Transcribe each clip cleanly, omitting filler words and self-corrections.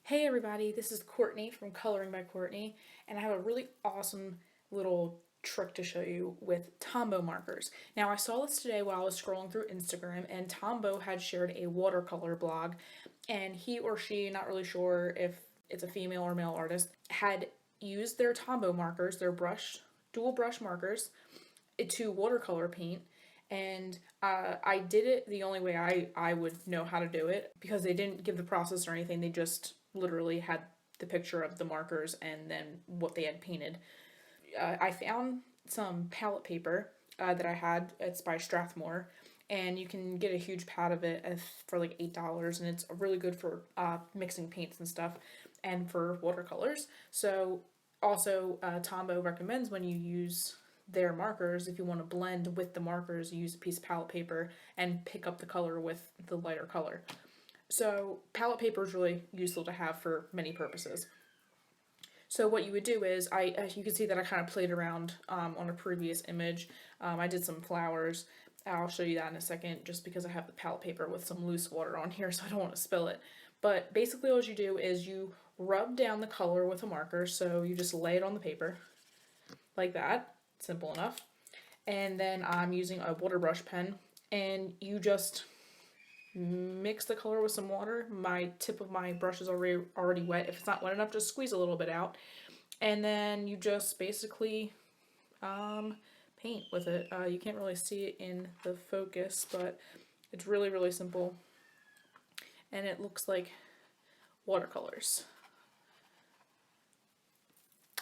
Hey everybody, this is Courtney from Coloring by Courtney, and I have a really awesome little trick to show you with Tombow markers. Now I saw this today while I was scrolling through Instagram, and Tombow had shared a watercolor blog, and he or she, not really sure if it's a female or male artist, had used their Tombow markers, their dual brush markers, to watercolor paint. And I did it the only way I would know how to do it, because they didn't give the process or anything. They just literally had the picture of the markers and then what they had painted. I found some palette paper that I had. It's by Strathmore, and you can get a huge pad of it for like $8, and it's really good for mixing paints and stuff, and for watercolors. So also, Tombow recommends when you use their markers, if you want to blend with the markers, use a piece of palette paper and pick up the color with the lighter color. So palette paper is really useful to have for many purposes. So what you would do is, you can see that I kind of played around on a previous image. I did some flowers. I'll show you that in a second, just because I have the palette paper with some loose water on here, so I don't want to spill it. But basically what you do is you rub down the color with a marker, so you just lay it on the paper, like that. Simple enough. And then I'm using a water brush pen, and you just mix the color with some water. My tip of my brush is already wet. If it's not wet enough, just squeeze a little bit out. And then you just basically paint with it. You can't really see it in the focus, but it's really, really simple. And it looks like watercolors.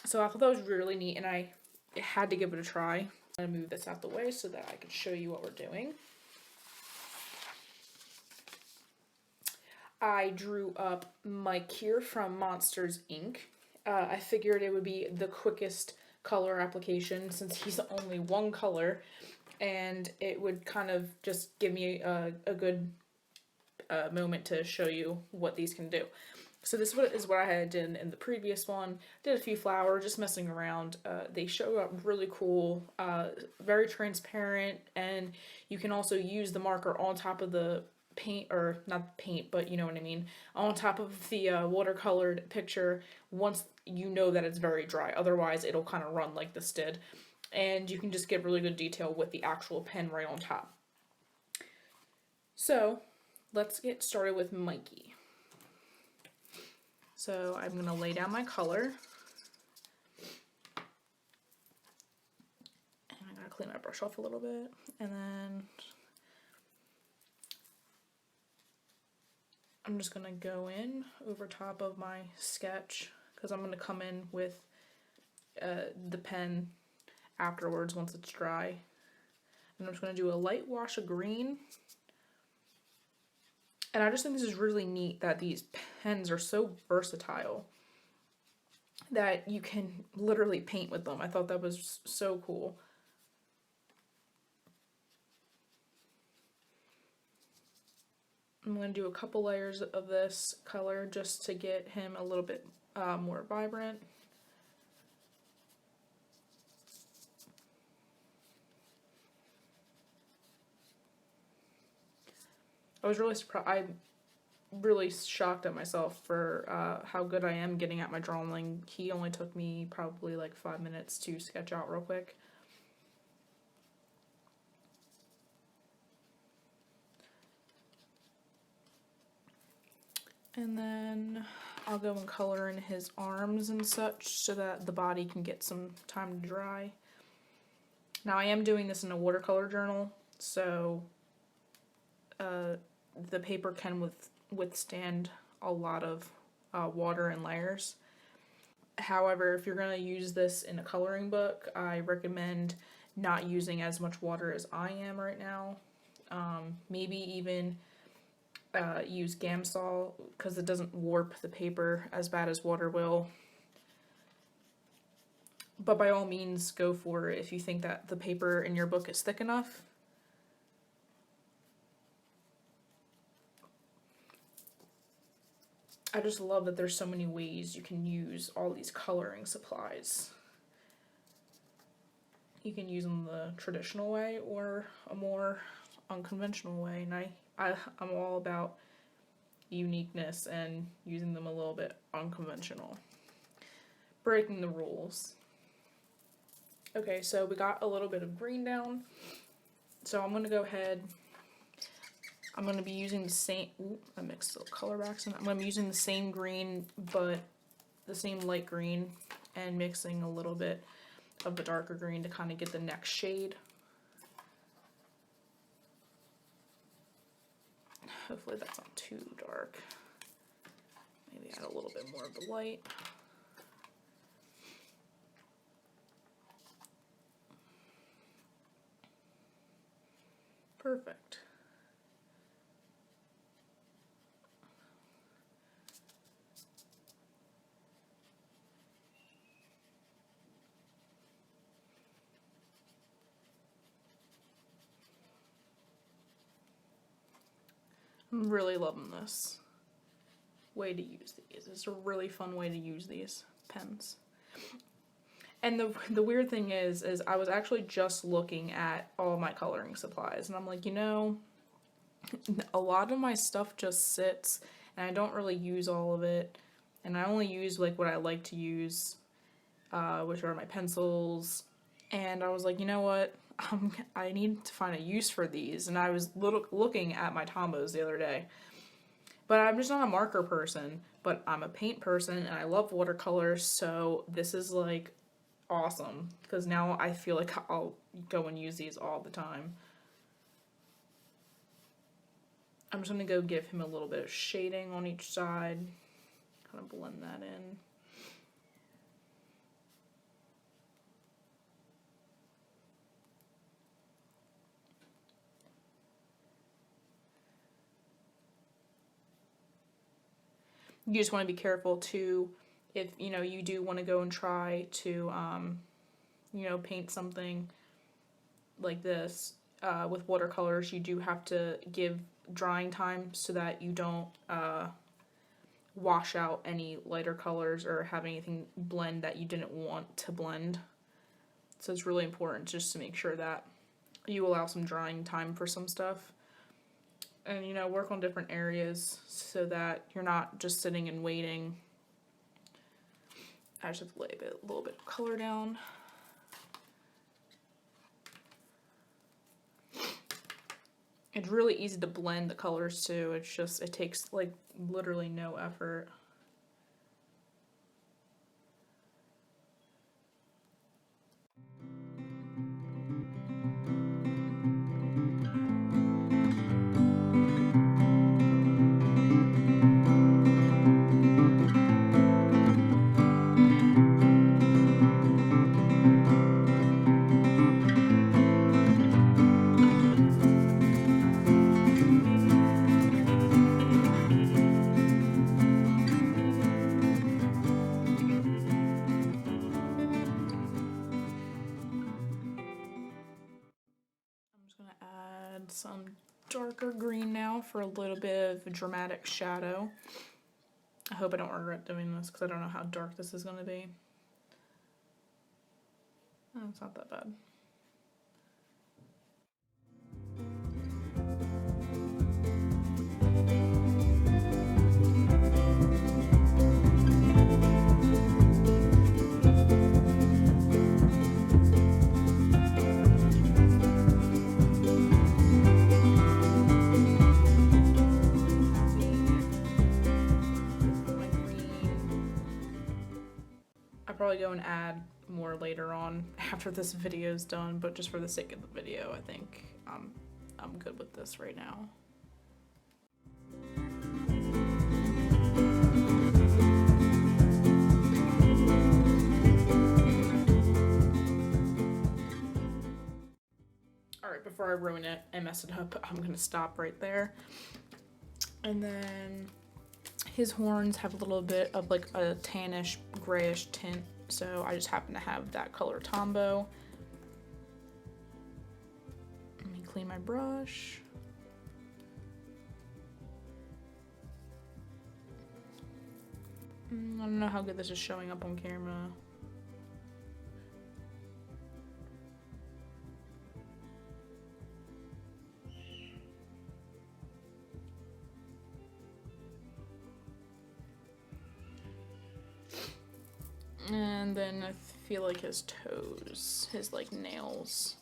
So I thought that was really neat, and I had to give it a try. I'm going to move this out the way so that I can show you what we're doing. I drew up Mike here from Monsters Inc. I figured it would be the quickest color application since he's only one color, and it would kind of just give me a good moment to show you what these can do. So this is what I had done in the previous one. Did a few flowers, just messing around. They show up really cool, very transparent, and you can also use the marker on top of the paint, or not paint, but you know what I mean, on top of the watercolored picture once you know that it's very dry. Otherwise, it'll kind of run like this did. And you can just get really good detail with the actual pen right on top. So let's get started with Mikey. So I'm going to lay down my color. And I'm going to clean my brush off a little bit. And then I'm just going to go in over top of my sketch, because I'm going to come in with the pen afterwards once it's dry. And I'm just going to do a light wash of green. And I just think this is really neat that these pens are so versatile that you can literally paint with them. I thought that was so cool. I'm going to do a couple layers of this color just to get him a little bit more vibrant. I was really surprised. I'm really shocked at myself for how good I am getting at my drawing. He only took me probably like 5 minutes to sketch out real quick. And then I'll go and color in his arms and such so that the body can get some time to dry. Now I am doing this in a watercolor journal, so the paper can withstand a lot of water and layers. However, if you're going to use this in a coloring book, I recommend not using as much water as I am right now. Maybe even use Gamsol, because it doesn't warp the paper as bad as water will. But by all means, go for it if you think that the paper in your book is thick enough. I just love that there's so many ways you can use all these coloring supplies. You can use them the traditional way or a more unconventional way, and I'm all about uniqueness and using them a little bit unconventional. Breaking the rules. Okay, so we got a little bit of green down. So I'm going to go ahead, I'm going to be using the same, I mixed the color backs in. I'm going to be using the same green, but the same light green, and mixing a little bit of the darker green to kind of get the next shade. Hopefully that's not too dark. Maybe add a little bit more of the light. Perfect. I'm really loving this way to use these. It's a really fun way to use these pens. And the weird thing is I was actually just looking at all my coloring supplies, and I'm like, you know, a lot of my stuff just sits, and I don't really use all of it, and I only use like what I like to use, which are my pencils. And I was like, you know what, I need to find a use for these. And I was looking at my Tombows the other day, but I'm just not a marker person, but I'm a paint person, and I love watercolors, so this is like awesome, because now I feel like I'll go and use these all the time. I'm just going to go give him a little bit of shading on each side, kind of blend that in. You just want to be careful too, if, you know, you do want to go and try to, you know, paint something like this with watercolors, you do have to give drying time so that you don't wash out any lighter colors or have anything blend that you didn't want to blend. So it's really important just to make sure that you allow some drying time for some stuff. And, you know, work on different areas so that you're not just sitting and waiting. I just have to lay a little bit of color down. It's really easy to blend the colors too. It's just, it takes like literally no effort. Some darker green now for a little bit of dramatic shadow. I hope I don't regret doing this because I don't know how dark this is going to be. Oh, it's not that bad. Probably go and add more later on after this video is done, but just for the sake of the video, I think I'm good with this right now. Alright, before I ruin it and mess it up, I'm gonna stop right there. And then his horns have a little bit of like a tannish, grayish tint, so I just happen to have that color Tombow. Let me clean my brush. I don't know how good this is showing up on camera. And then I feel like his toes, his like nails.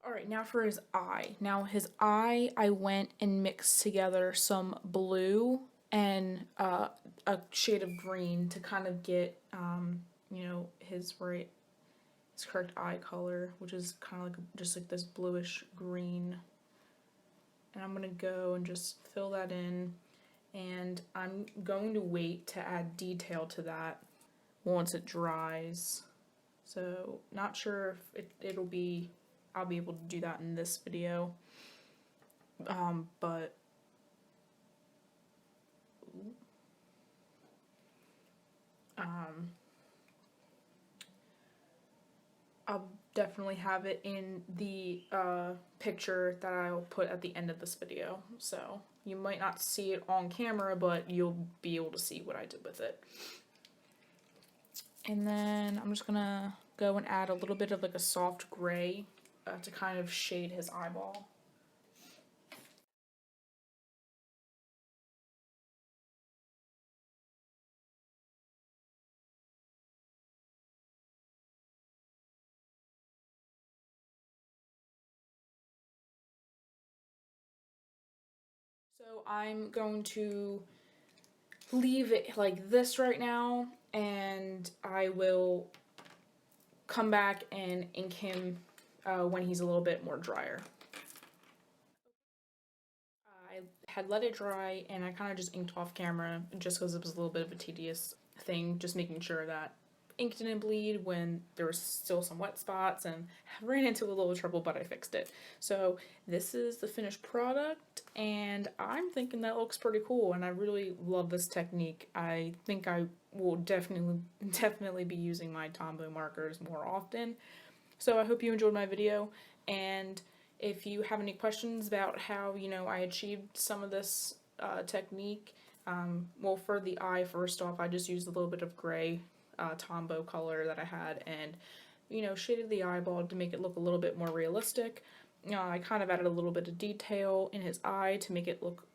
Alright, now for his eye. Now his eye, I went and mixed together some blue and a shade of green to kind of get, you know, his correct eye color, which is kind of like just like this bluish green. And I'm gonna go and just fill that in, and I'm going to wait to add detail to that once it dries. So not sure if I'll be able to do that in this video, but I'll definitely have it in the picture that I'll put at the end of this video. So you might not see it on camera, but you'll be able to see what I did with it. And then I'm just gonna go and add a little bit of like a soft gray to kind of shade his eyeball. So I'm going to leave it like this right now, and I will come back and ink him when he's a little bit more drier. I had let it dry, and I kind of just inked off camera just because it was a little bit of a tedious thing, just making sure that ink didn't bleed when there was still some wet spots, and I ran into a little trouble, but I fixed it. So this is the finished product, and I'm thinking that looks pretty cool, and I really love this technique. I think I will definitely be using my Tombow markers more often. So I hope you enjoyed my video, and if you have any questions about how, you know, I achieved some of this technique, well, for the eye, first off, I just used a little bit of gray Tombow color that I had, and, you know, shaded the eyeball to make it look a little bit more realistic. I kind of added a little bit of detail in his eye to make it look,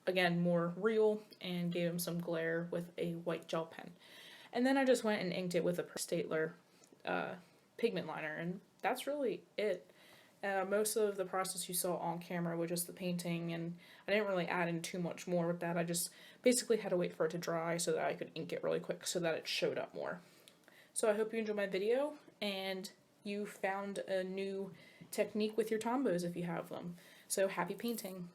again, more real, and gave him some glare with a white gel pen. And then I just went and inked it with a Staedtler pigment liner, and that's really it. Most of the process you saw on camera was just the painting, and I didn't really add in too much more with that. I just basically had to wait for it to dry so that I could ink it really quick so that it showed up more. So I hope you enjoyed my video, and you found a new technique with your Tombows if you have them. So happy painting!